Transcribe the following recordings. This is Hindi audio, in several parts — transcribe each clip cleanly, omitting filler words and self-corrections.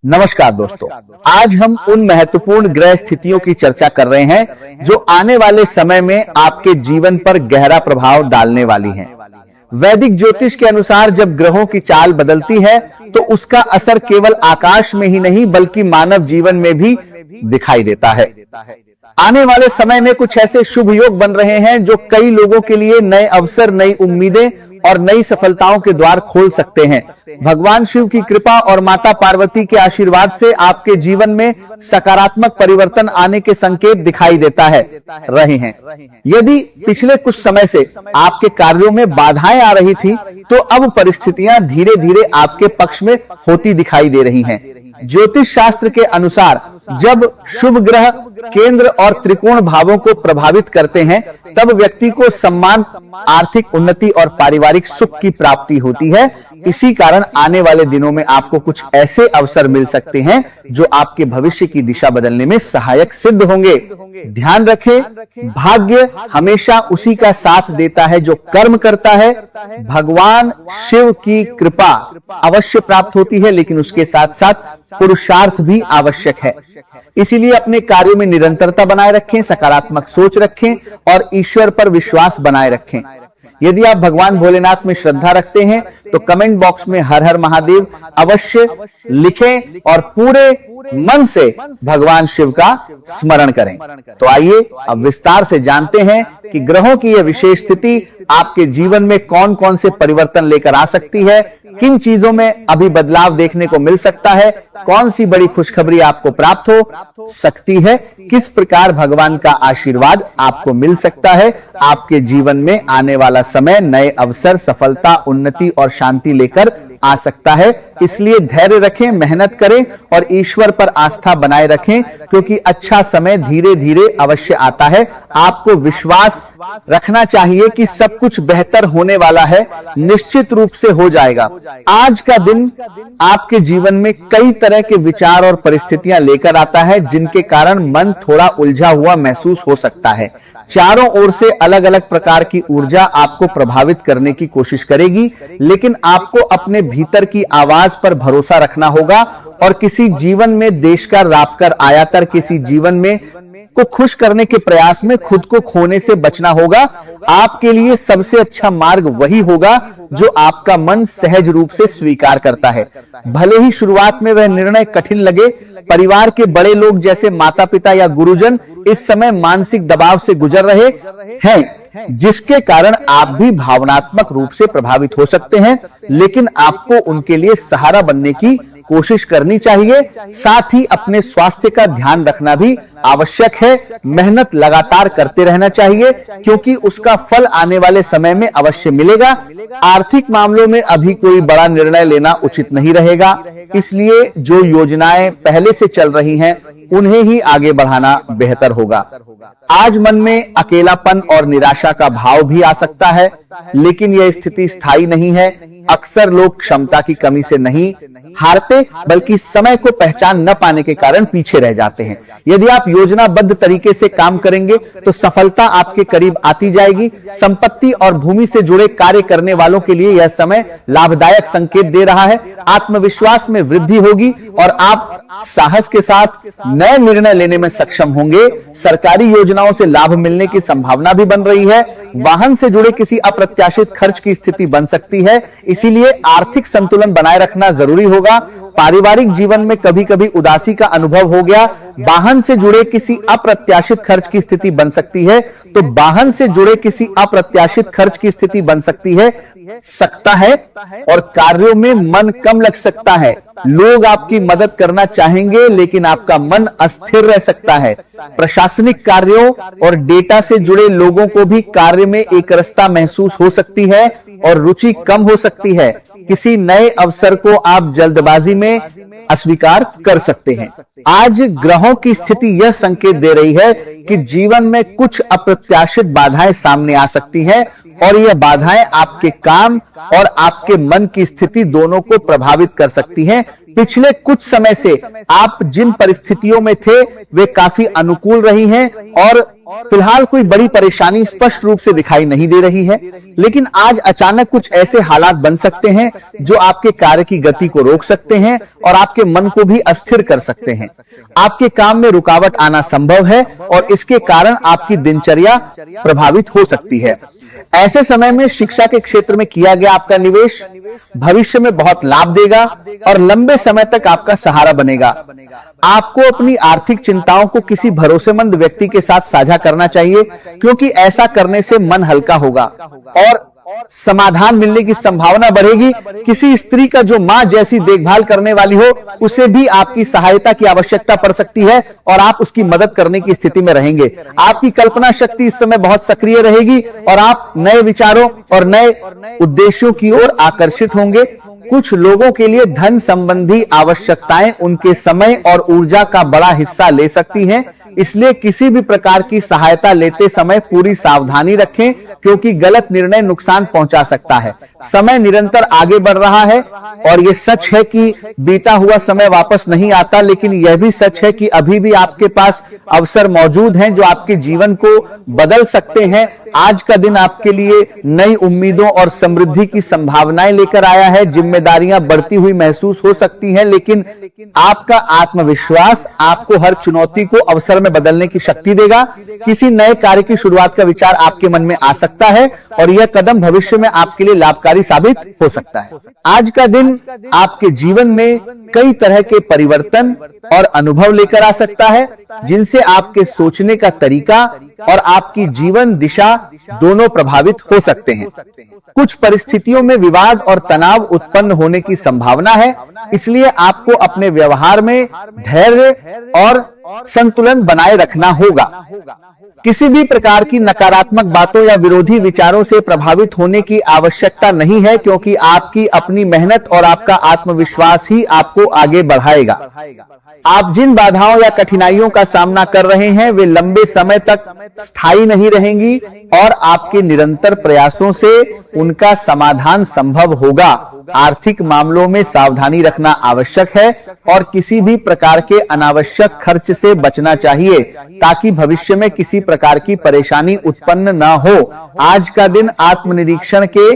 नमस्कार दोस्तों, आज हम उन महत्वपूर्ण ग्रह स्थितियों की चर्चा कर रहे हैं जो आने वाले समय में आपके जीवन पर गहरा प्रभाव डालने वाली हैं। वैदिक ज्योतिष के अनुसार जब ग्रहों की चाल बदलती है तो उसका असर केवल आकाश में ही नहीं बल्कि मानव जीवन में भी दिखाई देता है। आने वाले समय में कुछ ऐसे शुभ योग बन रहे हैं जो कई लोगों के लिए नए अवसर, नई उम्मीदें और नई सफलताओं के द्वार खोल सकते हैं। भगवान शिव की कृपा और माता पार्वती के आशीर्वाद से आपके जीवन में सकारात्मक परिवर्तन आने के संकेत दिखाई देता है रहे हैं। यदि पिछले कुछ समय से आपके कार्यों में बाधाएं आ रही थी, तो अब परिस्थितियां धीरे धीरे आपके पक्ष में होती दिखाई दे रही हैं। ज्योतिष शास्त्र के अनुसार जब शुभ ग्रह केंद्र और त्रिकोण भावों को प्रभावित करते हैं, तब व्यक्ति को सम्मान, आर्थिक उन्नति और पारिवारिक सुख की प्राप्ति होती है। इसी कारण आने वाले दिनों में आपको कुछ ऐसे अवसर मिल सकते हैं जो आपके भविष्य की दिशा बदलने में सहायक सिद्ध होंगे। ध्यान रखें, भाग्य हमेशा उसी का साथ देता है जो कर्म करता है। भगवान शिव की कृपा अवश्य प्राप्त होती है, लेकिन उसके साथ साथ पुरुषार्थ भी आवश्यक है। इसीलिए अपने कार्यों में निरंतरता बनाए रखें, सकारात्मक सोच रखें और ईश्वर पर विश्वास बनाए रखें। यदि आप भगवान भोलेनाथ में श्रद्धा रखते हैं तो कमेंट बॉक्स में हर हर महादेव अवश्य लिखें और पूरे मन से भगवान शिव का स्मरण करें। तो आइए अब विस्तार से जानते हैं कि ग्रहों की यह विशेष स्थिति आपके जीवन में कौन कौन से परिवर्तन लेकर आ सकती है, किन चीजों में अभी बदलाव देखने को मिल सकता है, कौन सी बड़ी खुशखबरी आपको प्राप्त हो सकती है, किस प्रकार भगवान का आशीर्वाद आपको मिल सकता है। आपके जीवन में आने वाला समय नए अवसर, सफलता, उन्नति और शांति लेकर आ सकता है। इसलिए धैर्य रखें, मेहनत करें और ईश्वर पर आस्था बनाए रखें, क्योंकि अच्छा समय धीरे धीरे अवश्य आता है। आपको विश्वास रखना चाहिए कि सब कुछ बेहतर होने वाला है, निश्चित रूप से हो जाएगा। आज का दिन आपके जीवन में कई तरह के विचार और परिस्थितियां लेकर आता है, जिनके कारण मन थोड़ा उलझा हुआ महसूस हो सकता है। चारों ओर से अलग अलग प्रकार की ऊर्जा आपको प्रभावित करने की कोशिश करेगी, लेकिन आपको अपने भीतर की आवाज पर भरोसा रखना होगा और किसी जीवन में देश का रापकर आयातर किसी जीवन में को खुश करने के प्रयास में खुद को खोने से बचना होगा। आपके लिए सबसे अच्छा मार्ग वही होगा जो आपका मन सहज रूप से स्वीकार करता है। भले ही शुरुआत में वह निर्णय कठिन लगे, परिवार के बड़े लोग जैसे माता पिता या गुरुजन इस समय मानसिक दबाव से गुजर रहे हैं, जिसके कारण आप भी भावनात्मक रूप से प्रभावित हो सकते हैं, लेकिन आपको उनके लिए सहारा बनने की कोशिश करनी चाहिए। साथ ही अपने स्वास्थ्य का ध्यान रखना भी आवश्यक है। मेहनत लगातार करते रहना चाहिए, क्योंकि उसका फल आने वाले समय में अवश्य मिलेगा। आर्थिक मामलों में अभी कोई बड़ा निर्णय लेना उचित नहीं रहेगा, इसलिए जो योजनाएं पहले से चल रही हैं उन्हें ही आगे बढ़ाना बेहतर होगा। आज मन में अकेलापन और निराशा का भाव भी आ सकता है, लेकिन यह स्थिति स्थायी नहीं है। अक्सर लोग क्षमता की कमी से नहीं हारते, बल्कि समय को पहचान न पाने के कारण पीछे रह जाते हैं। यदि आप योजनाबद्ध तरीके से काम करेंगे तो सफलता आपके करीब आती जाएगी। संपत्ति और भूमि से जुड़े कार्य करने वालों के लिए यह समय लाभदायक संकेत दे रहा है। आत्मविश्वास में वृद्धि होगी और आप साहस के साथ नए निर्णय लेने में सक्षम होंगे। सरकारी योजनाओं से लाभ मिलने की संभावना भी बन रही है। वाहन से जुड़े किसी अप्रत्याशित खर्च की स्थिति बन सकती है, इसीलिए आर्थिक संतुलन बनाए रखना जरूरी होगा। पारिवारिक जीवन में कभी कभी उदासी का अनुभव हो गया, वाहन से जुड़े किसी अप्रत्याशित खर्च की स्थिति बन सकती है, तो वाहन से जुड़े किसी अप्रत्याशित खर्च की स्थिति बन सकता है और कार्यों में मन कम लग सकता है। लोग आपकी मदद करना चाहेंगे, लेकिन आपका मन अस्थिर रह सकता है। प्रशासनिक कार्यों और डेटा से जुड़े लोगों को भी कार्य में एकरसता महसूस हो सकती है और रुचि कम हो सकती है। किसी नए अवसर को आप जल्दबाजी में अस्वीकार कर सकते हैं। आज ग्रहों की स्थिति यह संकेत दे रही है कि जीवन में कुछ अप्रत्याशित बाधाएं सामने आ सकती हैं और यह बाधाएं आपके काम और आपके मन की स्थिति दोनों को प्रभावित कर सकती हैं। पिछले कुछ समय से आप जिन परिस्थितियों में थे वे काफी अनुकूल रही हैं और फिलहाल कोई बड़ी परेशानी स्पष्ट रूप से दिखाई नहीं दे रही है, लेकिन आज अचानक कुछ ऐसे हालात बन सकते हैं जो आपके कार्य की गति को रोक सकते हैं और आपके मन को भी अस्थिर कर सकते हैं। आपके काम में रुकावट आना संभव है और इसके कारण आपकी दिनचर्या प्रभावित हो सकती है। ऐसे समय में शिक्षा के क्षेत्र में किया गया आपका निवेश भविष्य में बहुत लाभ देगा और लंबे समय तक आपका सहारा बनेगा। आपको अपनी आर्थिक चिंताओं को किसी भरोसेमंद व्यक्ति के साथ साझा करना चाहिए, क्योंकि ऐसा करने से मन हल्का होगा और समाधान मिलने की संभावना बढ़ेगी। किसी स्त्री का जो मां जैसी देखभाल करने वाली हो, उसे भी आपकी सहायता की आवश्यकता पड़ सकती है और आप उसकी मदद करने की स्थिति में रहेंगे। आपकी कल्पना शक्ति इस समय बहुत सक्रिय रहेगी और आप नए विचारों और नए उद्देश्यों की ओर आकर्षित होंगे। कुछ लोगों के लिए धन संबंधी आवश्यकताएं उनके समय और ऊर्जा का बड़ा हिस्सा ले सकती हैं, इसलिए किसी भी प्रकार की सहायता लेते समय पूरी सावधानी रखें, क्योंकि गलत निर्णय नुकसान पहुंचा सकता है। समय निरंतर आगे बढ़ रहा है और यह सच है कि बीता हुआ समय वापस नहीं आता, लेकिन यह भी सच है कि अभी भी आपके पास अवसर मौजूद हैं जो आपके जीवन को बदल सकते हैं। आज का दिन आपके लिए नई उम्मीदों और समृद्धि की संभावनाएं लेकर आया है। जिम्मेदारियां बढ़ती हुई महसूस हो सकती हैं, लेकिन आपका आत्मविश्वास आपको हर चुनौती को अवसर में बदलने की शक्ति देगा। किसी नए कार्य की शुरुआत का विचार आपके मन में आ सकता है और यह कदम भविष्य में आपके लिए लाभकारी साबित हो सकता है। आज का दिन आपके जीवन में कई तरह के परिवर्तन और अनुभव लेकर आ सकता है, जिनसे आपके सोचने का तरीका और आपकी जीवन दिशा दोनों प्रभावित हो सकते हैं। कुछ परिस्थितियों में विवाद और तनाव उत्पन्न होने की संभावना है, इसलिए आपको अपने व्यवहार में धैर्य और संतुलन बनाए रखना होगा। किसी भी प्रकार की नकारात्मक बातों या विरोधी विचारों से प्रभावित होने की आवश्यकता नहीं है, क्योंकि आपकी अपनी मेहनत और आपका आत्मविश्वास ही आपको आगे बढ़ाएगा। आप जिन बाधाओं या कठिनाइयों का सामना कर रहे हैं वे लंबे समय तक स्थायी नहीं रहेंगी और आपके निरंतर प्रयासों से उनका समाधान संभव होगा। आर्थिक मामलों में सावधानी रखना आवश्यक है और किसी भी प्रकार के अनावश्यक खर्च से बचना चाहिए, ताकि भविष्य में किसी प्रकार की परेशानी उत्पन्न न हो। आज का दिन आत्मनिरीक्षण के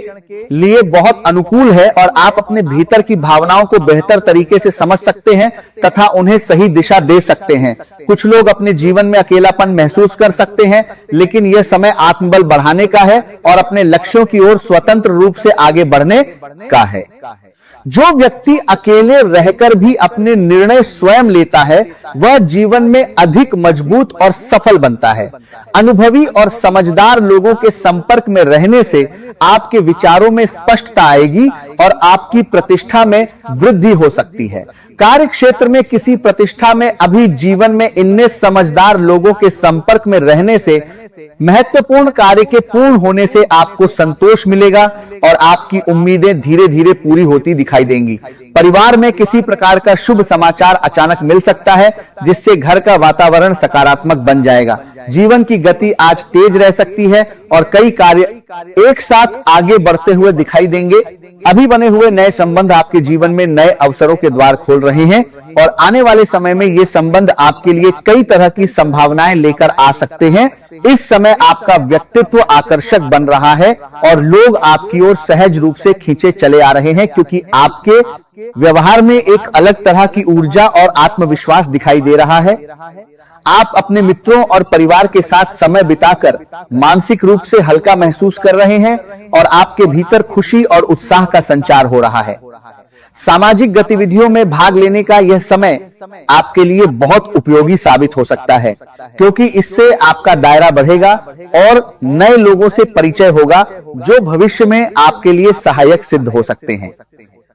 लिए बहुत अनुकूल है और आप अपने भीतर की भावनाओं को बेहतर तरीके से समझ सकते हैं तथा उन्हें सही दिशा दे सकते हैं। कुछ लोग अपने जीवन में अकेलापन महसूस कर सकते हैं, लेकिन यह समय आत्मबल बढ़ाने का है और अपने लक्ष्यों की ओर स्वतंत्र रूप से आगे बढ़ने का है। जो व्यक्ति अकेले रहकर भी अपने निर्णय स्वयं लेता है, वह जीवन में अधिक मजबूत और सफल बनता है। अनुभवी और समझदार लोगों के संपर्क में रहने से आपके विचारों में स्पष्टता आएगी और आपकी प्रतिष्ठा में वृद्धि हो सकती है। कार्य क्षेत्र में किसी प्रतिष्ठा में अभी जीवन में इतने समझदार लोगों के संपर्क में रहने से महत्वपूर्ण कार्य के पूर्ण होने से आपको संतोष मिलेगा और आपकी उम्मीदें धीरे धीरे पूरी होती दिखाई देंगी। परिवार में किसी प्रकार का शुभ समाचार अचानक मिल सकता है, जिससे घर का वातावरण सकारात्मक बन जाएगा। जीवन की गति आज तेज रह सकती है और कई कार्य एक साथ आगे बढ़ते हुए दिखाई देंगे। अभी बने हुए नए संबंध आपके जीवन में नए अवसरों के द्वार खोल रहे हैं और आने वाले समय में ये संबंध आपके लिए कई तरह की संभावनाएं लेकर आ सकते हैं। इस समय आपका व्यक्तित्व आकर्षक बन रहा है और लोग आपकी ओर सहज रूप से खींचे चले आ रहे हैं, क्योंकि आपके व्यवहार में एक अलग तरह की ऊर्जा और आत्मविश्वास दिखाई दे रहा है। आप अपने मित्रों और परिवार के साथ समय बिताकर मानसिक रूप से हल्का महसूस कर रहे हैं और आपके भीतर खुशी और उत्साह का संचार हो रहा है। सामाजिक गतिविधियों में भाग लेने का यह समय आपके लिए बहुत उपयोगी साबित हो सकता है, क्योंकि इससे आपका दायरा बढ़ेगा और नए लोगों से परिचय होगा जो भविष्य में आपके लिए सहायक सिद्ध हो सकते हैं।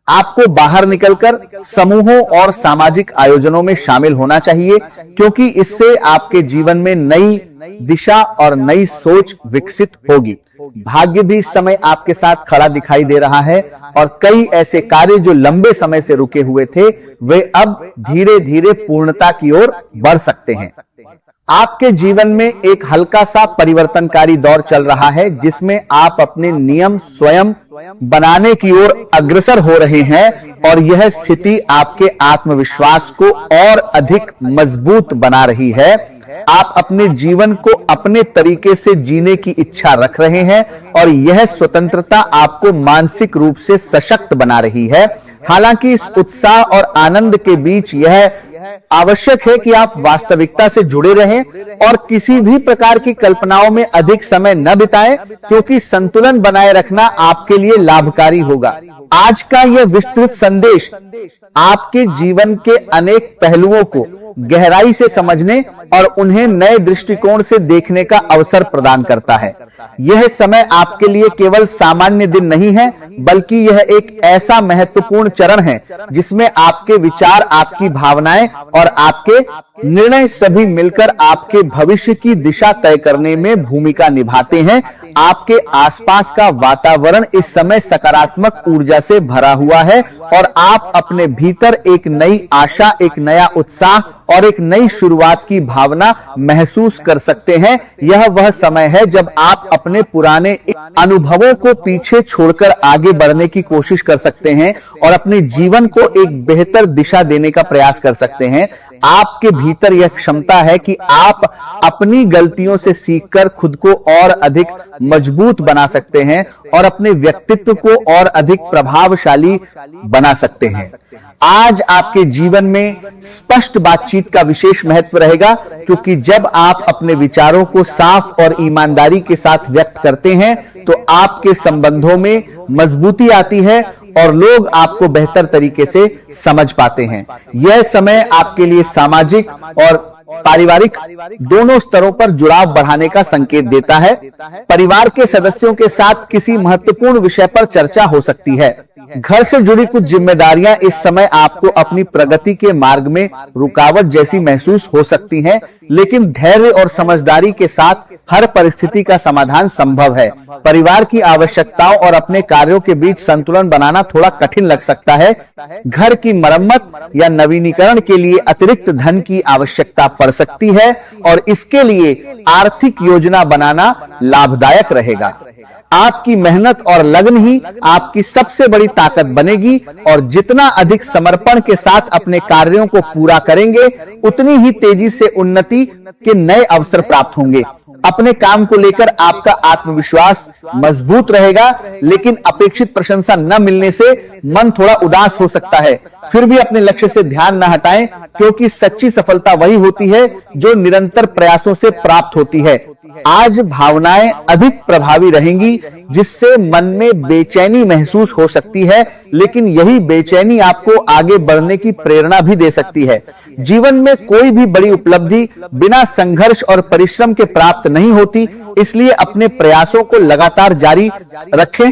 आपको बाहर निकलकर समूहों और सामाजिक आयोजनों में शामिल होना चाहिए, क्योंकि इससे आपके जीवन में नई दिशा और नई सोच विकसित होगी। भाग्य भी इस समय आपके साथ खड़ा दिखाई दे रहा है और कई ऐसे कार्य जो लंबे समय से रुके हुए थे, वे अब धीरे धीरे पूर्णता की ओर बढ़ सकते हैं। आपके जीवन में एक हल्का सा परिवर्तनकारी दौर चल रहा है, जिसमें आप अपने नियम स्वयं बनाने की ओर अग्रसर हो रहे हैं और यह स्थिति आपके आत्मविश्वास को और अधिक मजबूत बना रही है। आप अपने जीवन को अपने तरीके से जीने की इच्छा रख रहे हैं और यह स्वतंत्रता आपको मानसिक रूप से सशक्त बना रही है। हालांकि इस उत्साह और आनंद के बीच यह आवश्यक है कि आप वास्तविकता से जुड़े रहें और किसी भी प्रकार की कल्पनाओं में अधिक समय न बिताएं, क्योंकि संतुलन बनाए रखना आपके लिए लाभकारी होगा। आज का यह विस्तृत संदेश आपके जीवन के अनेक पहलुओं को गहराई से समझने और उन्हें नए दृष्टिकोण से देखने का अवसर प्रदान करता है। यह समय आपके लिए केवल सामान्य दिन नहीं है, बल्कि यह एक ऐसा महत्वपूर्ण चरण है जिसमें आपके विचार, आपकी भावनाएं और आपके निर्णय सभी मिलकर आपके भविष्य की दिशा तय करने में भूमिका निभाते हैं। आपके आसपास का वातावरण इस समय सकारात्मक ऊर्जा से भरा हुआ है और आप अपने भीतर एक नई आशा, एक नया उत्साह और एक नई शुरुआत की भावना महसूस कर सकते हैं। यह वह समय है जब आप अपने पुराने अनुभवों को पीछे छोड़कर आगे बढ़ने की कोशिश कर सकते हैं और अपने जीवन को एक बेहतर दिशा देने का प्रयास कर सकते हैं। आपके भीतर यह क्षमता है कि आप अपनी गलतियों से सीखकर खुद को और अधिक मजबूत बना सकते हैं और अपने व्यक्तित्व को और अधिक प्रभावशाली बना सकते हैं। आज आपके जीवन में स्पष्ट बातचीत का विशेष महत्व रहेगा, क्योंकि जब आप अपने विचारों को साफ और ईमानदारी के साथ व्यक्त करते हैं तो आपके संबंधों में मजबूती आती है और लोग आपको बेहतर तरीके से समझ पाते हैं। यह समय आपके लिए सामाजिक और पारिवारिक दोनों स्तरों पर जुड़ाव बढ़ाने का संकेत देता है। परिवार के सदस्यों के साथ किसी महत्वपूर्ण विषय पर चर्चा हो सकती है। घर से जुड़ी कुछ जिम्मेदारियां इस समय आपको अपनी प्रगति के मार्ग में रुकावट जैसी महसूस हो सकती हैं, लेकिन धैर्य और समझदारी के साथ हर परिस्थिति का समाधान संभव है। परिवार की आवश्यकताओं और अपने कार्यों के बीच संतुलन बनाना थोड़ा कठिन लग सकता है। घर की मरम्मत या नवीनीकरण के लिए अतिरिक्त धन की आवश्यकता पड़ सकती है और इसके लिए आर्थिक योजना बनाना लाभदायक रहेगा। आपकी मेहनत और लगन ही आपकी सबसे बड़ी ताकत बनेगी और जितना अधिक समर्पण के साथ अपने कार्यों को पूरा करेंगे, उतनी ही तेजी से उन्नति के नए अवसर प्राप्त होंगे। अपने काम को लेकर आपका आत्मविश्वास मजबूत रहेगा, लेकिन अपेक्षित प्रशंसा न मिलने से मन थोड़ा उदास हो सकता है। फिर भी अपने लक्ष्य से ध्यान न हटाएं, क्योंकि सच्ची सफलता वही होती है जो निरंतर प्रयासों से प्राप्त होती है। आज भावनाएं अधिक प्रभावी रहेंगी, जिससे मन में बेचैनी महसूस हो सकती है, लेकिन यही बेचैनी आपको आगे बढ़ने की प्रेरणा भी दे सकती है। जीवन में कोई भी बड़ी उपलब्धि बिना संघर्ष और परिश्रम के प्राप्त नहीं होती, इसलिए अपने प्रयासों को लगातार जारी रखें।